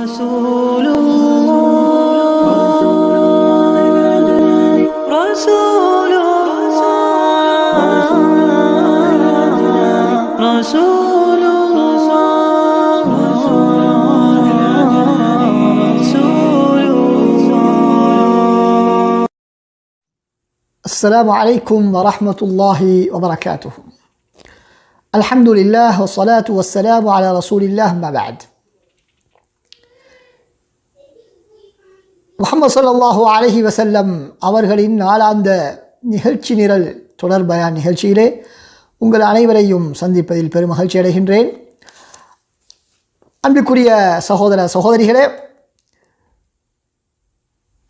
رسول الله رسول الله رسول الله رسول الله. السلام عليكم ورحمة الله وبركاته. الحمد لله والصلاة والسلام على رسول الله ما بعد. முஹம்மது ஸல்லல்லாஹு அலைஹி வஸல்லம் அவர்களின் நாளாந்த நிகழ்ச்சி நிரல் தொடர்பயான் நிகழ்ச்சியிலே உங்கள் அனைவரையும் சந்திப்பதில் பெரும் மகிழ்ச்சி அடைகின்றேன். அன்புக்குரிய சகோதர சகோதரிகளே,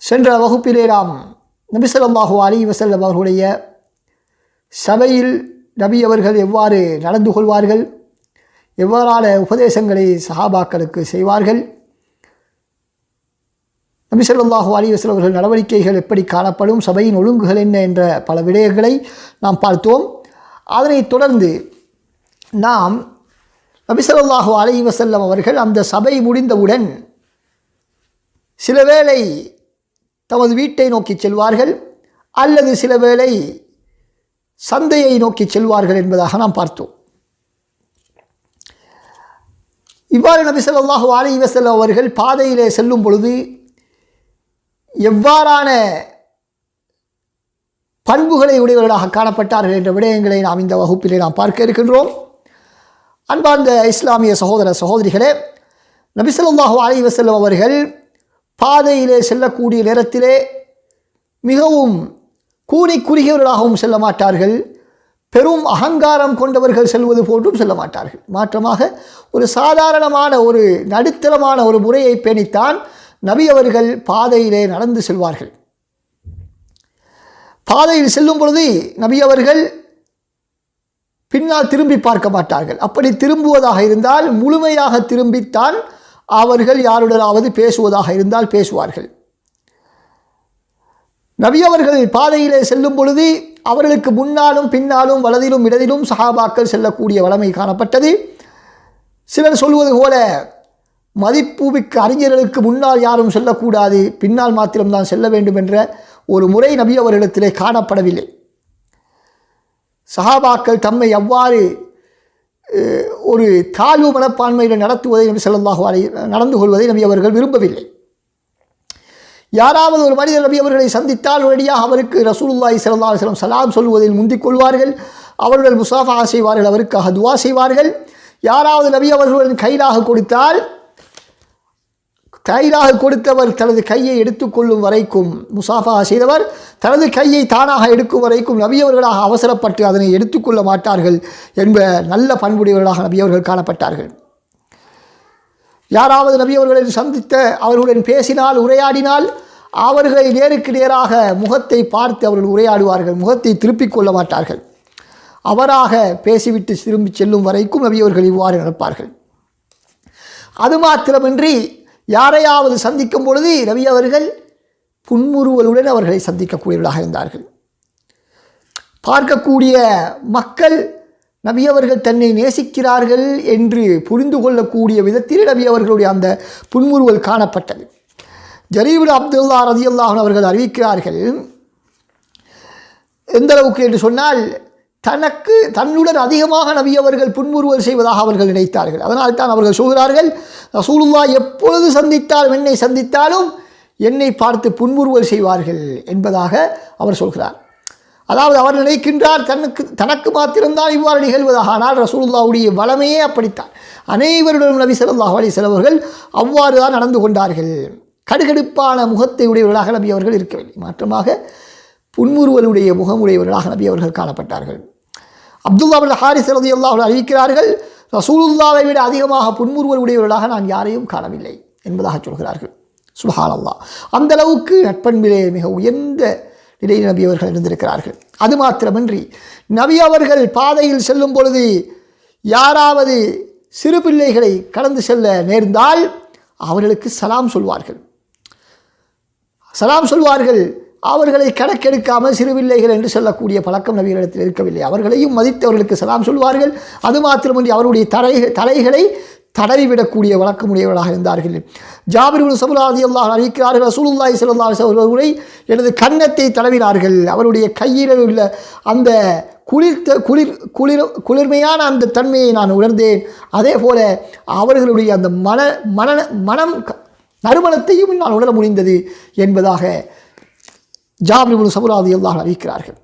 சென்ற வகுப்பிலே நாம் நபி ஸல்லல்லாஹு அலைஹி வஸல்லம் அவர்களுடைய சபையில் நபி அவர்கள் எவ்வாறு நடந்து கொள்வார்கள், எவ்வாறான உபதேசங்களை சஹாபாக்களுக்கு செய்வார்கள், நபி ஸல்லல்லாஹு அலைஹி வஸல்லம் அவர்கள் நடவடிக்கைகள் எப்படி காணப்படும், சபையின் ஒழுங்குகள் என்ன என்ற பல விடயங்களை நாம் பார்த்தோம். அதனைத் தொடர்ந்து நாம் நபி ஸல்லல்லாஹு அலைஹி வஸல்லம் அவர்கள் அந்த சபை முடிந்தவுடன் சில வேளை தமது வீட்டை நோக்கி செல்வார்கள் அல்லது சில வேளை சந்தையை நோக்கி செல்வார்கள் என்பதாக நாம் பார்த்தோம். இவ்வாறு நபி ஸல்லல்லாஹு அலைஹி வஸல்லம் அவர்கள் பாதையிலே செல்லும் பொழுது எவ்வாறான பண்புகளை உடையவர்களாக காணப்பட்டார்கள் என்ற விடயங்களை நாம் இந்த வகுப்பிலே நாம் பார்க்க இருக்கின்றோம். அன்பார்ந்த இஸ்லாமிய சகோதர சகோதரிகளே, நபி ஸல்லல்லாஹு அலைஹி வஸல்லம் அவர்கள் பாதையிலே செல்லக்கூடிய நேரத்திலே மிகவும் கூனி குறுகியவர்களாகவும் செல்ல மாட்டார்கள், பெரும் அகங்காரம் கொண்டவர்கள் செல்வது போன்றும் செல்ல மாட்டார்கள். மாற்றமாக ஒரு சாதாரணமான ஒரு நடுத்தரமான ஒரு முறையை பேணித்தான் நபி அவர்கள் பாதையிலே நடந்து செல்வார்கள். பாதையில் செல்லும் பொழுது நபி அவர்கள் பின்னால் திரும்பி பார்க்க மாட்டார்கள். அப்படி திரும்புவதாக இருந்தால் முழுமையாக திரும்பித்தான் அவர்கள் யாருடனாவது பேசுவதாக இருந்தால் பேசுவார்கள். நபி அவர்கள் பாதையிலே செல்லும் பொழுது அவர்களுக்கு முன்னாலும் பின்னாலும் வலதிலும் இடதிலும் சஹாபாக்கள் செல்லக்கூடிய வளமை காணப்பட்டது. சிலர் சொல்வது போல மதிப்புமிக்க அறிஞர்களுக்கு முன்னால் யாரும் செல்லக்கூடாது, பின்னால் மாத்திரம்தான் செல்ல வேண்டும் என்ற ஒரு முறை நபி அவர்களிடத்திலே காணப்படவில்லை. சஹாபாக்கள் தம்மை அவ்வாறு ஒரு தாழ்வு மனப்பான்மையில் நடத்துவதை நபி ஸல்லல்லாஹு அலைஹி நடந்து கொள்வதை நபி அவர்கள் விரும்பவில்லை. யாராவது ஒரு மனிதர் நபி அவர்களை சந்தித்தால் உடனடியாக அவருக்கு ரசூலுல்லாஹி ஸல்லல்லாஹு அலைஹி வஸல்லம் சலாம் சொல்வதில் முந்திக் கொள்வார்கள், அவர்கள் முசாஃபஹா செய்வார்கள், அவருக்காக துவா செய்வார்கள். யாராவது நபி அவர்களுடன் கைலாக கொடுத்தவர் தனது கையை எடுத்துக்கொள்ளும் வரைக்கும், முசாஃபஹா செய்தவர் தனது கையை தானாக எடுக்கும் வரைக்கும் நபி அவர்களாக அவசரப்பட்டு அதனை எடுத்துக்கொள்ள மாட்டார்கள் என்ப நல்ல பண்புடையவர்களாக நபி அவர்கள் காணப்பட்டார்கள். யாராவது நபி அவர்களை சந்தித்த அவர்களுடன் பேசினால் உரையாடினால் அவர்களை நேருக்கு நேராக முகத்தை பார்த்து அவர்கள் உரையாடுவார்கள், முகத்தை திருப்பிக் கொள்ள மாட்டார்கள். அவராக பேசிவிட்டு திரும்பி செல்லும் வரைக்கும் நபி அவர்கள் இவ்வாறு நடப்பார்கள். அது மாத்திரமின்றி யாரையாவது சந்திக்கும் பொழுது நபி அவர்கள் புன்முறுவலுடன் அவர்களை சந்திக்கக்கூடியவர்களாக இருந்தார்கள். பார்க்கக்கூடிய மக்கள் நபி அவர்கள் தன்னை நேசிக்கிறார்கள் என்று புரிந்து கொள்ளக்கூடிய விதத்தில் நபி அவர்களுடைய அந்த புன்முறுவல் காணப்பட்டது. ஜரீர் இப்னு அப்துல்லா ரலியல்லாஹு அன்ஹு அவர்கள் அறிவிக்கிறார்கள், எந்த அளவுக்கு என்று சொன்னால் தன்னுடன் அதிகமாக நபி அவர்கள் புன்முறுவல் செய்வதாக அவர்கள் நினைத்தார்கள். அதனால் தான் அவர்கள் சொல்கிறார்கள், ரசூலுல்லாஹ் எப்பொழுது சந்தித்தாலும் என்னை சந்தித்தாலும் என்னை பார்த்து புன்முறுவல் செய்வார்கள் என்பதாக அவர் சொல்கிறார். அதாவது அவர் நினைக்கின்றார் தனக்கு மாத்திரம்தான் இவ்வாறு நிகழ்வதாக. ஆனால் ரசூலுல்லாஹ்வுடைய வளமையே அப்படித்தான். அனைவருடனும் நபி ஸல்லல்லாஹு அலைஹி வஸல்லம் அவர்கள் அவ்வாறு தான் நடந்து கொண்டார்கள். கடுகடுப்பான முகத்தை உடையவர்களாக நபி அவர்கள் இருக்கவில்லை, மாற்றமாக புன்முறுவலுடைய முகமுடையவர்களாக நபி அவர்கள் காணப்பட்டார்கள். அப்துல்லா இப்னு ஹாரிஸ் ரலியல்லாஹு அன்ஹு அறிவிக்கிறார்கள், ரசூலுல்லாஹை விட அதிகமாக புன்முறுவல் உடையவர்களாக நான் யாரையும் காணவில்லை என்பதாக சொல்கிறார்கள். சுப்ஹானல்லாஹ், அந்த அளவுக்கு நட்பண்பிலே மிக உயர்ந்த நிலையில் நபி அவர்கள் இருந்திருக்கிறார்கள். அது மாத்திரமின்றி நபி அவர்கள் பாதையில் செல்லும் பொழுது யாராவது சிறு பிள்ளைகளை கடந்து செல்ல நேர்ந்தால் அவர்களுக்கு சலாம் சொல்வார்கள். அவர்களை கணக்கெடுக்காமல் சிறுபிள்ளைகள் என்று சொல்லக்கூடிய பழக்கம் நபிகளிடத்தில் இருக்கவில்லை. அவர்களையும் மதித்து அவர்களுக்கு சலாம் சொல்வார்கள். அது மாத்திரமின்றி அவருடைய தலைகளை தடவிவிடக்கூடிய வழக்கமுடையவர்களாக இருந்தார்கள். ஜாபிர் இப்னு சமுரா ரலியல்லாஹு அன்ஹு அறிவிக்கிறார்கள், ரசூலுல்லாஹி ஸல்லல்லாஹு அலைஹி வஸல்லம் அவர்கள் எனது கன்னத்தை தடவினார்கள். அவருடைய கையில் உள்ள அந்த குளிர்மையான அந்த தன்மையை நான் உணர்ந்தேன். அதே போல அவர்களுடைய அந்த மனம் நறுமணத்தையும் நான் உணர முடிந்தது என்பதாக ஜாபிர் இப்னு சமுரா ரலியல்லாஹு அன்ஹு அறிவிக்கிறார்கள்.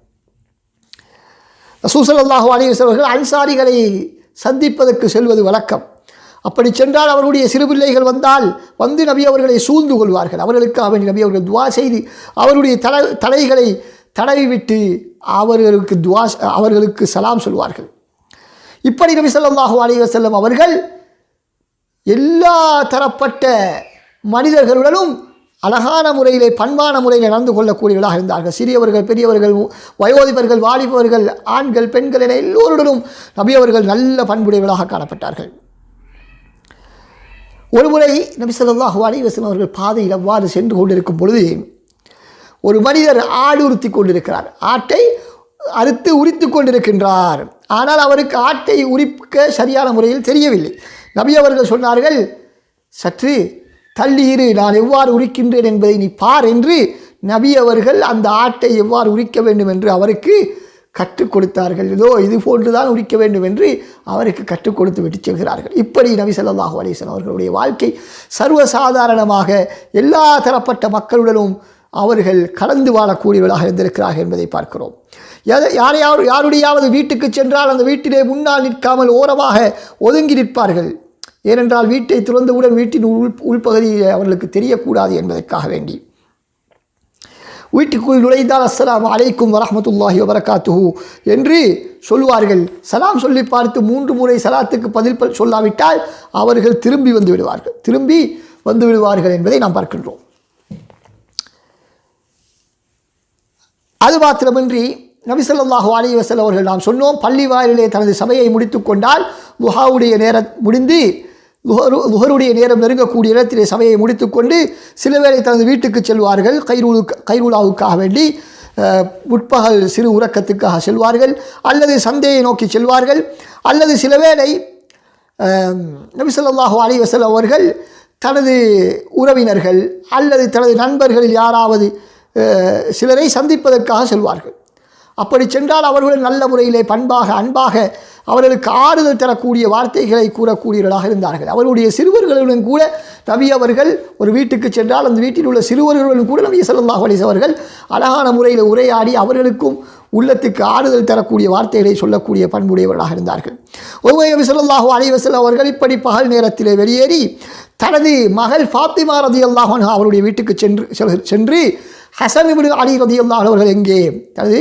ரசூல் ஸல்லல்லாஹு அலைஹி வஸல்லம் அவர்கள் அன்சாரிகளை சந்திப்பதற்கு செல்வது வழக்கம். அப்படி சென்றால் அவருடைய சிறு பிள்ளைகள் வந்து நபி அவர்களை சூழ்ந்து கொள்வார்கள். அவர்களுக்காக வேண்டி நபி அவர்கள் துவா செய்து அவருடைய தலைகளை தடவிவிட்டு அவர்களுக்கு சலாம் சொல்வார்கள். இப்படி நபி ஸல்லல்லாஹு அலைஹி வஸல்லம் அவர்கள் எல்லா தரப்பட்ட மனிதர்களுடனும் அழகான முறையிலே பண்பான முறையில் நடந்து கொள்ளக்கூடியவர்களாக இருந்தார்கள். சிறியவர்கள், பெரியவர்கள், வயோதிபர்கள், வாலிபவர்கள், ஆண்கள், பெண்கள் என எல்லோருடனும் நபி அவர்கள் நல்ல பண்புடையவர்களாக காணப்பட்டார்கள். ஒருமுறை நபி ஸல்லல்லாஹு அலைஹி வஸல்லம் அவர்கள் பாதையில் அவ்வாறு சென்று கொண்டிருக்கும் பொழுது ஒரு மனிதர் ஆடு உறுத்தி கொண்டிருக்கிறார். ஆட்டை அறுத்து உரித்து கொண்டிருக்கின்றார். ஆனால் அவருக்கு ஆட்டை உரிக்க சரியான முறையில் தெரியவில்லை. நபி அவர்கள் சொன்னார்கள், சற்று தள்ளீரு, நான் எவ்வாறு உரிக்கின்றேன் என்பதை நீ பார் என்று நபி அவர்கள் அந்த ஆட்டை எவ்வாறு உரிக்க வேண்டும் என்று அவருக்கு கற்றுக் கொடுத்தார்கள். இது போன்றுதான் உரிக்க வேண்டும் என்று அவருக்கு கற்றுக் கொடுத்து விட்டு செல்கிறார்கள். இப்படி நபி ஸல்லல்லாஹு அலைஹி வஸல்லம் அவர்களுடைய வாழ்க்கை சர்வசாதாரணமாக எல்லா தரப்பட்ட மக்களுடனும் அவர்கள் கலந்து வாழக்கூடியவர்களாக இருந்திருக்கிறார்கள் என்பதை பார்க்கிறோம். யாருடையாவது வீட்டுக்கு சென்றால் அந்த வீட்டிலே முன்னால் நிற்காமல் ஓரமாக ஒதுங்கி நிற்பார்கள். ஏனென்றால் வீட்டை திறந்தவுடன் வீட்டின் உள்பகுதியை அவர்களுக்கு தெரியக்கூடாது என்பதற்காக வேண்டி. வீட்டுக்குள் நுழைந்தால் அஸ்ஸலாமு அலைக்கும் வரஹ்மத்துல்லாஹி வபரகாத்துஹு என்று சொல்வார்கள். சலாம் சொல்லி பார்த்து 3 முறை சலாத்துக்கு பதில் சொல்லாவிட்டால் அவர்கள் திரும்பி வந்து விடுவார்கள் என்பதை நாம் பார்க்கின்றோம். அது மாத்திரமின்றி நபி ஸல்லல்லாஹு அலைஹி வஸல்லம் அவர்கள் நாம் சொன்னோம், பள்ளி வாயிலே தனது சபையை முடித்து கொண்டால் லுஹாவுடைய நேரம் முடிந்து லுஹருடைய நேரம் நெருங்கக்கூடிய இடத்திலே சபையை முடித்துக்கொண்டு சில வேளை தனது வீட்டுக்கு செல்வார்கள். கைரூலாவுக்காக வேண்டி முற்பகல் சிறு உறக்கத்துக்காக செல்வார்கள், அல்லது சந்தையை நோக்கி செல்வார்கள், அல்லது சில வேளை நபி ஸல்லல்லாஹு அலைஹி வஸல்லம் அவர்கள் தனது உறவினர்கள் அல்லது தனது நண்பர்களில் யாராவது சிலரை சந்திப்பதற்காக செல்வார்கள். அப்படி சென்றால் அவர்களுடன் நல்ல முறையிலே பண்பாக அன்பாக அவர்களுக்கு ஆறுதல் தரக்கூடிய வார்த்தைகளை கூறக்கூடியவர்களாக இருந்தார்கள். அவருடைய சிறுவர்களுடன் கூட நபி அவர்கள் ஒரு வீட்டுக்கு சென்றால் அந்த வீட்டில் உள்ள சிறுவர்களுடன் கூட நபி ஸல்லல்லாஹு அலைஹி வஸல்லம் அவர்கள் அழகான முறையில் உரையாடி அவர்களுக்கும் உள்ளத்துக்கு ஆறுதல் தரக்கூடிய வார்த்தைகளை சொல்லக்கூடிய பண்புடையவர்களாக இருந்தார்கள். ஒருமுறை நபி ஸல்லல்லாஹு அலைஹி வஸல்லம் அவர்கள் இப்படி பகல் நேரத்திலே வெளியேறி தனது மகள் ஃபாத்திமா ரலியல்லாஹு அன்ஹா அவருடைய வீட்டுக்கு சென்று ஹசன் இப்னு அலி ரலியல்லாஹு அன்ஹு அவர்கள் எங்கே, தனது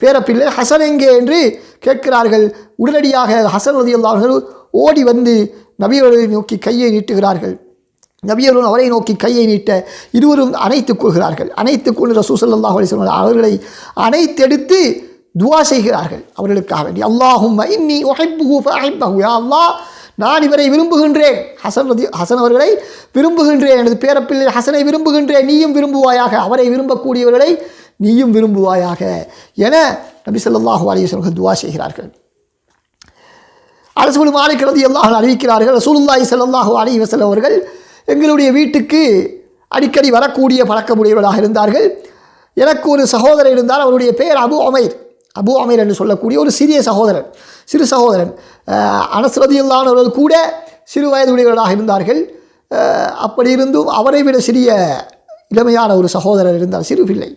பேரப்பிள்ளை ஹசன் எங்கே என்று கேட்கிறார்கள். உடனடியாக ஹசன் ரலியல்லாஹு அன்ஹு ஓடி வந்து நபியவர்களை நோக்கி கையை நீட்டுகிறார்கள். நபியவர்கள் அவரை நோக்கி கையை நீட்ட இருவரும் அணைத்துக் கொள்கிறார்கள். அணைத்துக் கொண்டு ரசூல் ஸல்லல்லாஹு அலைஹி வஸல்லம் அவர்களை அணைத்தெடுத்து துஆ செய்கிறார்கள் அவர்களுக்காக வேண்டி. அல்லாஹும்ம இன்னி உஹிப்புஹு ஃபஅஹிப்பஹு, யா அல்லாஹ் நான் இவரை விரும்புகின்றேன், ஹசன் அவர்களை விரும்புகின்றேன், எனது பேரப்பிள்ளை ஹசனை விரும்புகின்றேன், நீயும் விரும்புவாயாக, அவரை விரும்பக்கூடியவர்களை நீயும் விரும்புவாயாக என நபி ஸல்லல்லாஹு அலைஹி வஸல்லம் துஆ செய்கிறார்கள். அனஸ் இப்னு மாலிக் ரலியல்லாஹு அன்ஹு அறிவிக்கிறார்கள், ரசூலுல்லாஹி ஸல்லல்லாஹு அலைஹி வஸல்லம் அவர்கள் எங்களுடைய வீட்டுக்கு அடிக்கடி வரக்கூடிய பழக்கமுடையவர்களாக இருந்தார்கள். எனக்கு ஒரு சகோதரர் இருந்தால், அவருடைய பெயர் அபு உமைர் என்று சொல்லக்கூடிய ஒரு சிறு சகோதரன். அனஸ் ரலியல்லாஹு அன்ஹு அவர்கள் கூட சிறு வயதுடையவர்களாக இருந்தார்கள். அப்படி இருந்தும் அவரை விட சிறிய இளமையான ஒரு சகோதரர் இருந்தார், சிறு பிள்ளை.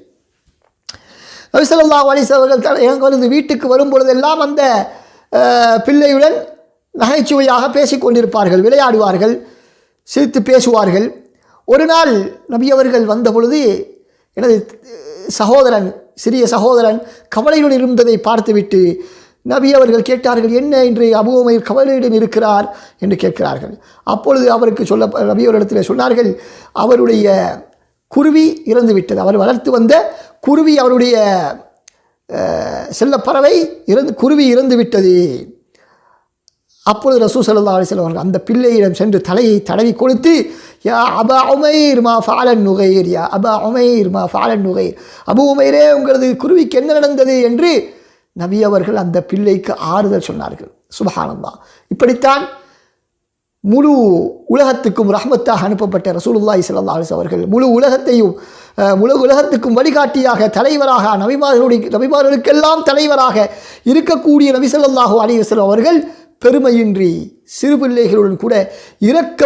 நபி ஸல்லல்லாஹு அலைஹி வஸல்லம் அவர்கள் எங்களது வீட்டுக்கு வரும்பொழுதெல்லாம் அந்த பிள்ளையுடன் நகைச்சுவையாக பேசிக் கொண்டிருப்பார்கள், விளையாடுவார்கள், சிரித்து பேசுவார்கள். ஒரு நாள் நபி அவர்கள் வந்த பொழுது எனது சிறிய சகோதரன் கவலையுடன் இருந்ததை பார்த்துவிட்டு நபி அவர்கள் கேட்டார்கள், என்ன இன்று அபூ உமைர் கவலையுடன் இருக்கிறார் என்று கேட்கிறார்கள். அப்பொழுது அவருக்கு நபி அவர்களிடத்தில் சொன்னார்கள், அவருடைய குருவி இறந்து விட்டது, அவர் வளர்த்து வந்த குருவி, அவருடைய செல்லப்பறவை குருவி இறந்து விட்டது. அப்பொழுது ரசூல் ஸல்லல்லாஹு அலைஹி வஸல்லம் அவர்கள் அந்த பிள்ளையிடம் சென்று தலையை தடவி கொடுத்து, யா அபா உமைர் மா ஃபஅலன் நுகைர், யா அபா உமைர் மா ஃபஅலன் நுகைர், அபூ உமைரே உங்களது குருவிக்கு என்ன நடந்தது என்று நபி அவர்கள் அந்த பிள்ளைக்கு ஆறுதல் சொன்னார்கள். சுப்ஹானல்லாஹ். இப்படித்தான் முழு உலகத்துக்கும் ரஹ்மத்தாக அனுப்பப்பட்ட ரசூலுல்லாஹி ஸல்லல்லாஹு அலைஹி அவர்கள் முழு உலகத்துக்கும் வழிகாட்டியாக தலைவராக நபிமார்களுக்கெல்லாம் தலைவராக இருக்கக்கூடிய நபி ஸல்லல்லாஹு அலைஹி வஸல்லம் அவர்கள் பெருமையின்றி சிறு பிள்ளைகளுடன் கூட இரக்க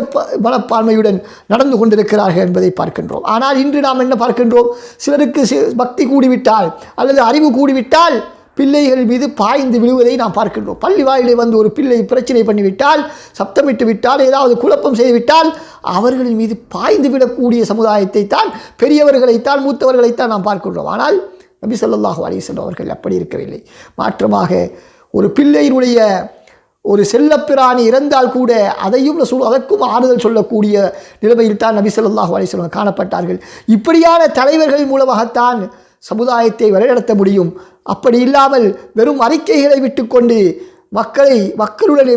மனப்பான்மையுடன் நடந்து கொண்டிருக்கிறார்கள் என்பதை பார்க்கின்றோம். ஆனால் இன்று நாம் என்ன பார்க்கின்றோம்? சிலருக்கு பக்தி கூடிவிட்டால் அல்லது அறிவு கூடிவிட்டால் பிள்ளைகள் மீது பாய்ந்து விழுவதை நாம் பார்க்கின்றோம். பள்ளி வாயிலே வந்து ஒரு பிள்ளை பிரச்சனை பண்ணிவிட்டால், சப்தமிட்டு விட்டால், ஏதாவது குழப்பம் செய்துவிட்டால் அவர்களின் மீது பாய்ந்து விடக்கூடிய சமுதாயத்தை தான், பெரியவர்களைத்தான், மூத்தவர்களைத்தான் நாம் பார்க்கின்றோம். ஆனால் நபி ஸல்லல்லாஹு அலைஹி வஸல்லம் அவர்கள் அப்படி இருக்கவில்லை. மாற்றமாக ஒரு பிள்ளையினுடைய ஒரு செல்லப்பிராணி இறந்தால் கூட அதையும் அதற்கும் ஆறுதல் சொல்லக்கூடிய நிலைமையில் தான் நபி ஸல்லல்லாஹு அலைஹி வஸல்லம் காணப்பட்டார்கள். இப்படியான தலைவர்களின் மூலமாகத்தான் சமுதாயத்தை வழிநடத்த முடியும். அப்படி இல்லாமல் வெறும் அறிக்கைகளை விட்டுக்கொண்டு மக்களுடன்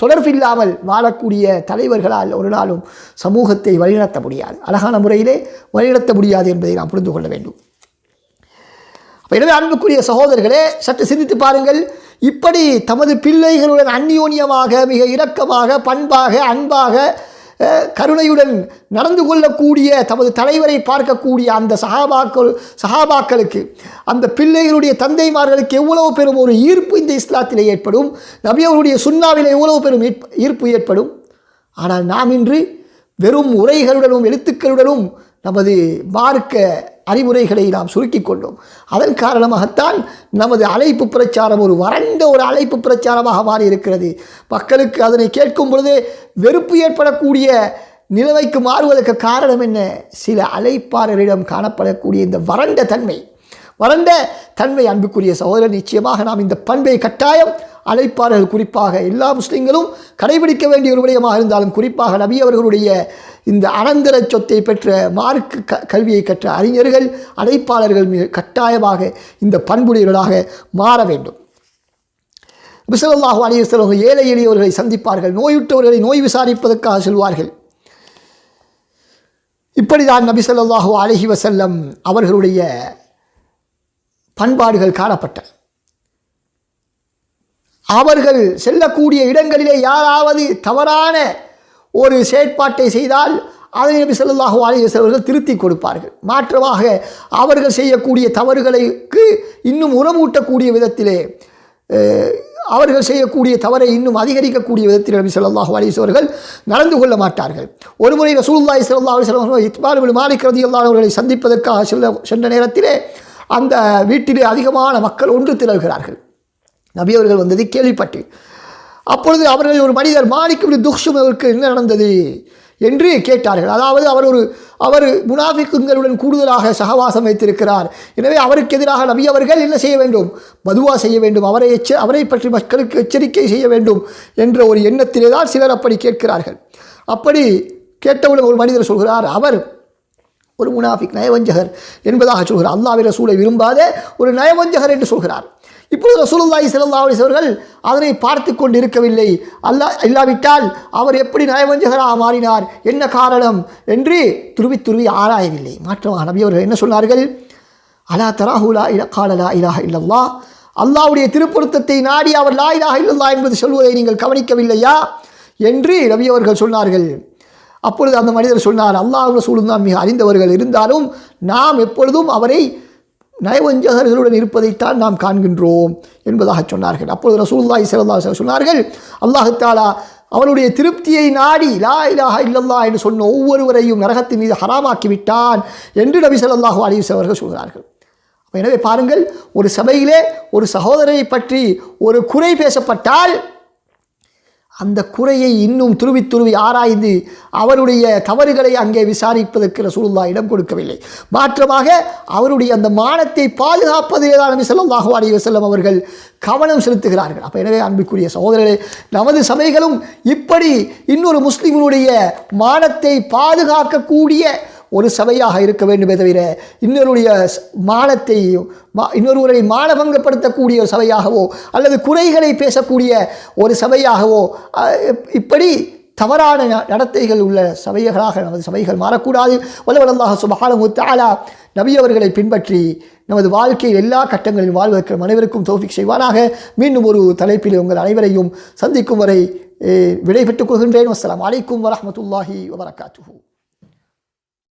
தொடர்பில்லாமல் வாழக்கூடிய தலைவர்களால் ஒரு நாளும் சமூகத்தை வழிநடத்த முடியாது, அழகான முறையிலே வழிநடத்த முடியாது என்பதை நாம் புரிந்து கொள்ள வேண்டும். எனவே அன்புக்குரிய சகோதரர்களே, சற்று சிந்தித்து பாருங்கள். இப்படி தமது பிள்ளைகளுடன் அந்யோன்யமாக, மிக இரக்கமாக, பண்பாக, அன்பாக, கருணையுடன் நடந்து கொள்ளக்கூடிய தமது தலைவரை பார்க்கக்கூடிய அந்த சஹாபாக்களுக்கு, அந்த பிள்ளைகளுடைய தந்தைமார்களுக்கு எவ்வளவு பெரும் ஒரு ஈர்ப்பு இந்த இஸ்லாத்திலே ஏற்படும், நபி அவருடைய சுன்னாவிலே எவ்வளவு பெரும் ஈர்ப்பு ஏற்படும். ஆனால் நாம் இன்று வெறும் உரைகளுடனும் எழுத்துக்களுடனும் நமது மார்க்க அறிவுரைகளை நாம் சுருக்கி கொண்டோம். அதன் காரணமாகத்தான் நமது அழைப்பு பிரச்சாரம் ஒரு வறண்ட ஒரு அழைப்பு பிரச்சாரமாக மாறி இருக்கிறது. மக்களுக்கு அதனை கேட்கும் பொழுதே வெறுப்பு ஏற்படக்கூடிய நிலைமைக்கு மாறுவதற்கு காரணம் என்ன? சில அழைப்பாளரிடம் காணப்படக்கூடிய இந்த வறண்ட தன்மை அன்புக்குரிய சகோதரர், நிச்சயமாக நாம் இந்த பண்பை கட்டாயம் அழைப்பாளர்கள், குறிப்பாக எல்லா முஸ்லிம்களும் கடைபிடிக்க வேண்டிய ஒரு விடயமாக இருந்தாலும், குறிப்பாக நபி அவர்களுடைய இந்த அனந்தர சொத்தை பெற்ற மார்க்க கல்வியை கற்ற அறிஞர்கள், அழைப்பாளர்கள் மிக கட்டாயமாக இந்த பண்புடையவர்களாக மாற வேண்டும். நபி ஸல்லல்லாஹு அலைஹி வஸல்லம் ஏழை எளியவர்களை சந்திப்பார்கள், நோயுற்றவர்களை நோய் விசாரிப்பதற்காக செல்வார்கள். இப்படிதான் நபி ஸல்லல்லாஹு அலைஹி வஸல்லம் அவர்களுடைய பண்பாடுகள் காணப்பட்டன. அவர்கள் செல்லக்கூடிய இடங்களிலே யாராவது தவறான ஒரு செயற்பாட்டை செய்தால் அதை நபி ஸல்லல்லாஹு அலைஹி வஸல்லம் அவர்கள் திருத்தி கொடுப்பார்கள். மாற்றமாக அவர்கள் செய்யக்கூடிய தவறுகளுக்கு இன்னும் உரமூட்டக்கூடிய விதத்திலே, அவர்கள் செய்யக்கூடிய தவறை இன்னும் அதிகரிக்கக்கூடிய விதத்தில் நபி ஸல்லல்லாஹு அலைஹி வஸல்லம் அவர்கள் நடந்து கொள்ள மாட்டார்கள். ஒருமுறை ரசூலுல்லாஹி ஸல்லல்லாஹு அலைஹி வஸல்லம் இத்பான் இப்னு மாலிக் ரலியல்லாஹு அன்ஹு அவர்களை சந்திப்பதற்காக சென்ற நேரத்திலே அந்த வீட்டிலே அதிகமான மக்கள் ஒன்று திரள்கிறார்கள். நபி அவர்கள் வந்ததை கேள்விப்பட்டு, அப்பொழுது அவர்கள் ஒரு மனிதர் மாலிக் இப்னு துக்ஷும் அவருக்கு என்ன நடந்தது என்று கேட்டார்கள். அதாவது அவர் முனாஃபிக்குகளுடன் கூடுதலாக சகவாசம் வைத்திருக்கிறார், எனவே அவருக்கு எதிராக நபி அவர்கள் என்ன செய்ய வேண்டும்? பதுவா செய்ய வேண்டும், அவரை பற்றி மக்களுக்கு எச்சரிக்கை செய்ய வேண்டும் என்ற ஒரு எண்ணத்திலே தான் சிலர் அப்படி கேட்கிறார்கள். அப்படி கேட்டவுடன் ஒரு மனிதர் சொல்கிறார், அவர் ஒரு முனாஃபிக், நயவஞ்சகர் என்பதாக சொல்கிறார். அல்லாஹ்வின் ரசூலை விரும்பாத ஒரு நயவஞ்சகர் என்று சொல்கிறார். இப்பொழுது ரசூலுல்லாஹி ஸல்லல்லாஹு அலைஹி அவர்கள் அதனை பார்த்து கொண்டு இருக்கவில்லை. இல்லாவிட்டால் அவர் எப்படி நயவஞ்சகராக மாறினார், என்ன காரணம் என்று துருவி ஆராயவில்லை. மாற்றமாக நபி அவர்கள் என்ன சொன்னார்கள்? அலா தராஹு லா இலாஹ இல்லல்லாஹ், அல்லாஹ்வுடைய திருப்பொருத்தத்தை நாடி அவர் லா இலாஹ இல்லல்லாஹ் என்பது சொல்வதை நீங்கள் கவனிக்கவில்லையா என்று நபி அவர்கள் சொன்னார்கள். அப்பொழுது அந்த மனிதர் சொன்னார், அல்லாஹ் ரசூலும் தான் மிக அறிந்தவர்கள், இருந்தாலும் நாம் எப்பொழுதும் அவரை நயவஞ்சகர்களுடன் இருப்பதைத்தான் நாம் காண்கின்றோம் என்பதாக சொன்னார்கள். அப்பொழுது ரசூலுல்லாஹி ஸல்லல்லாஹு அலைஹி வஸல்லம் சொன்னார்கள், அல்லாஹ் தஆலா அவனுடைய திருப்தியை நாடி லா இலாஹ இல்லல்லாஹ் என்று சொன்ன ஒவ்வொருவரையும் நரகத்தின் மீது ஹராமாக்கி விட்டான் என்று நபி ஸல்லல்லாஹு அலைஹி வஸல்லம் அவர்கள் சொல்கிறார்கள். எனவே பாருங்கள், ஒரு சபையிலே ஒரு சகோதரரை பற்றி ஒரு குறை பேசப்பட்டால் அந்த குறையை இன்னும் துருவி ஆராய்ந்து அவருடைய தவறுகளை அங்கே விசாரிப்பதற்கு ரசூலுல்லாஹ் இடம் கொடுக்கவில்லை. மாற்றமாக அவருடைய அந்த மானத்தை பாதுகாப்பதிலே தான் நபி ஸல்லல்லாஹு அலைஹி வஸல்லம் அவர்கள் கவனம் செலுத்துகிறார்கள். அப்போ எனவே அன்புக்குரிய சகோதரர்களே, நமது சபைகளும் இப்படி இன்னொரு முஸ்லிம்களுடைய மானத்தை பாதுகாக்கக்கூடிய ஒரு சபையாக இருக்க வேண்டுமே தவிர இன்னொருவரை மானபங்கப்படுத்தக்கூடிய ஒரு சபையாகவோ அல்லது குறைகளை பேசக்கூடிய ஒரு சபையாகவோ இப்படி தவறான நடத்தைகள் உள்ள சபைகளாக நமது சபைகள் மாறக்கூடாது. வல்லவல்லாஹ் சுப்ஹானஹு வ தஆலா நபி அவர்களை பின்பற்றி நமது வாழ்க்கையில் எல்லா கட்டங்களிலும் வாழ்வதற்கு அனைவருக்கும் தௌஃபீக் செய்வானாக. மீண்டும் ஒரு தலைப்பில் உங்கள் அனைவரையும் சந்திக்கும் வரை விடைபெற்றுக் கொள்கின்றேன். அஸ்ஸலாமு அலைக்கும் வரஹ்மத்துல்லாஹி வபரகாத்துஹு.